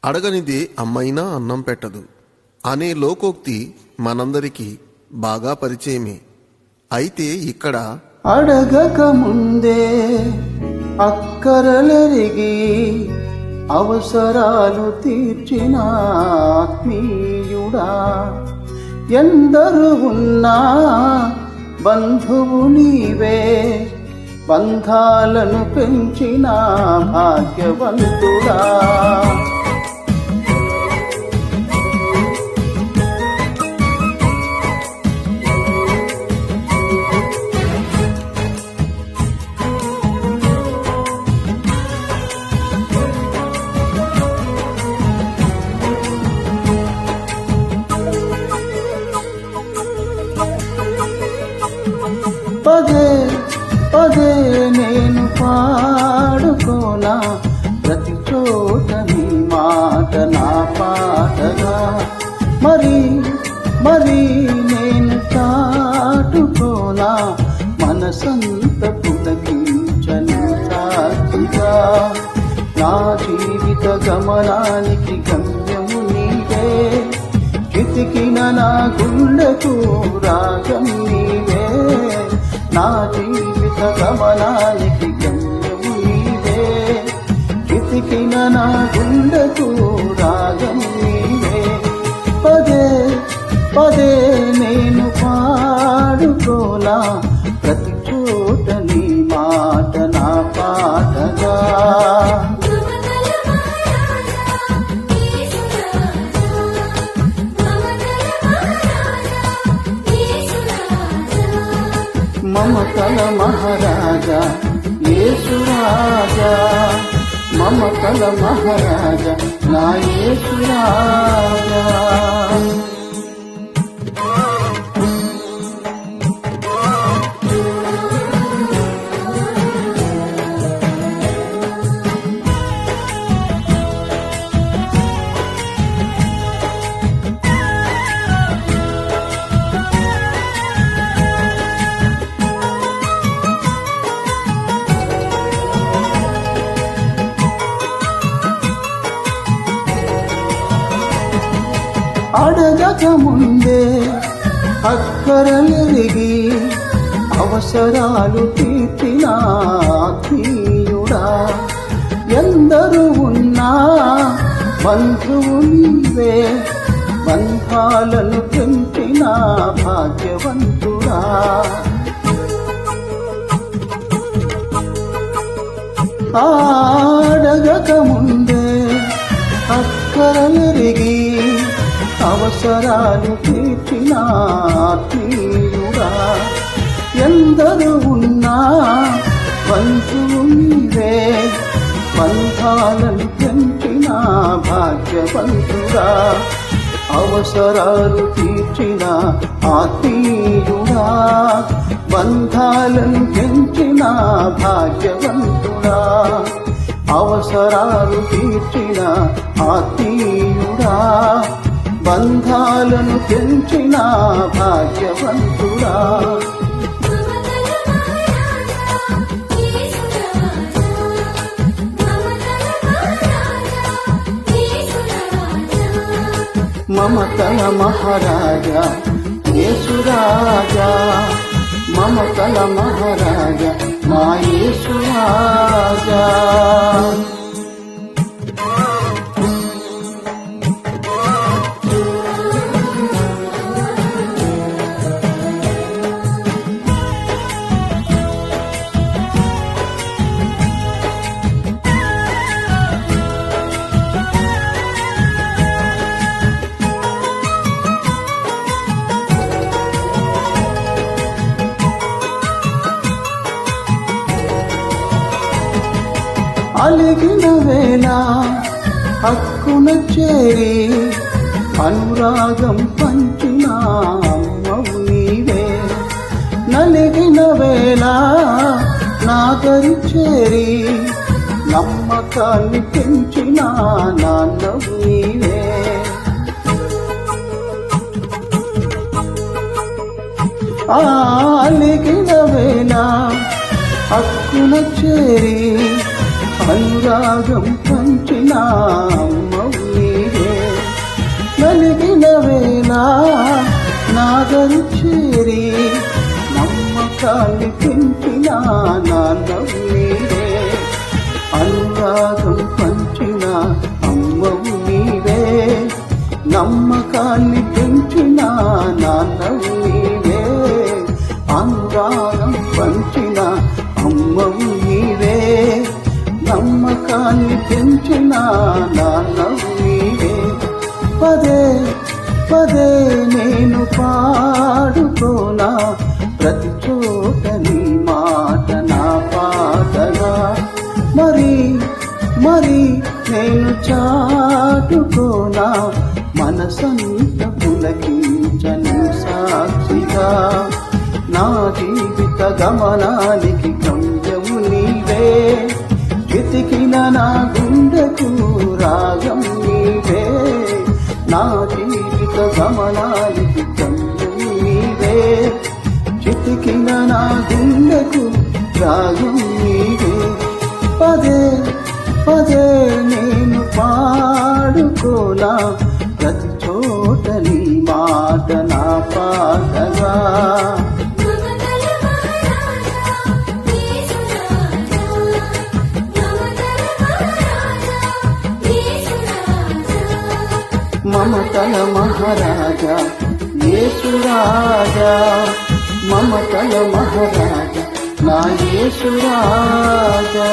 అడగనిది అమ్మైనా అన్నం పెట్టదు అనే లోకోక్తి మనందరికీ బాగా పరిచయమే. అయితే ఇక్కడ అడగక ముందే అక్కరలెరిగి అవసరాలు తీర్చిన ఆత్మీయుడా, ఎందరు ఉన్నా బంధువు నీవే, బంధాలను పెంచిన భాగ్యవంతుడా. పదే పదే నేను పాడుకోనా ప్రతి చోట నీ మాట నా పాటగా, మరి మరి నేను చాటుకోనా మనసంత పులకించని సాక్షిగా. నా జీవిత గమనానికి గమ్యము నీవే, చితికిన నా గుండెకు రాగం నీవే. నా జీవిత గమనానికి గమ్యము నీవే, చితికిన నా గుండెకు రాగం నీవే. పదే పదే నేను పాడుకోనా ప్రతి చోట నీ మాట నా పాటగా. మమతల మహారాజా యేసు రాజా, మమతల మహారాజా నా యేసు రాజా. అడగక ముందే అక్కరలెరిగి అవసరాలు తీర్చిన ఆత్మీయుడా, ఎందరు ఉన్నా బంధువు నీవే, బంధాలను పెంచిన భాగ్యవంతుడా. అడగక ముందే అక్కరలెరిగి అవసరాలు తీర్చిన ఆత్మీయుడా, ఎందరు ఉన్నా బంధువు నీవే, బంధాలను పెంచిన భాగ్యవంతుడా. అవసరాలు తీర్చిన ఆత్మీయుడా, బంధాలను పెంచిన భాగ్యవంతుడా. అవసరాలు తీర్చిన ఆత్మీయుడా, బంధాలను పెంచిన భాగ్యవంతుడా. మమతల మహారాజా యేసు రాజా, మమతల మహారాజా మా యేసు రాజా. అలిగిన వేళ హక్కున చేరి అనురాగం పంచిన అమ్మవు నీవే, నలిగిన వేళ నా దరి చేరి నమ్మకాన్ని పెంచిన నాన్నవు నీవే. అలిగిన వేళ హక్కున చేరి అనురాగం పంచిన అమ్మవు దగ్గరు చేరి నమ్మకాన్ని పెంచిన నాన్నవు నీవే, అనురాగం పంచిన అమ్మవు నీవే, నమ్మకాన్ని పెంచిన నాన్నవు నీవే, అనురాగం పంచిన అమ్మవు నీవే, నమ్మకాన్ని పెంచిన నాన్నవు నీవే. పదే పదే నేను పాడుకోనా ప్రతి చోట నీ మాట నా పాటగా, మరి మరి నేను చాటుకోనా మనసంత పులకించను సాక్షిగా, నా జీవిత గమనానికి గమ్యము నీవే, వెతికిన నా గుండెకు రాగం నీవే, నా జీవిత గమనానికి గమ్యము నీవే, వెతికిన నా గుండెకు రాగం నీవే. పదే పదే నేను పాడుకోనా ప్రతి చోట నీ మాట నా పాటగా, మమతల మహారాజా యేసురాజా, మమతల మహారాజా నా యేసురాజా.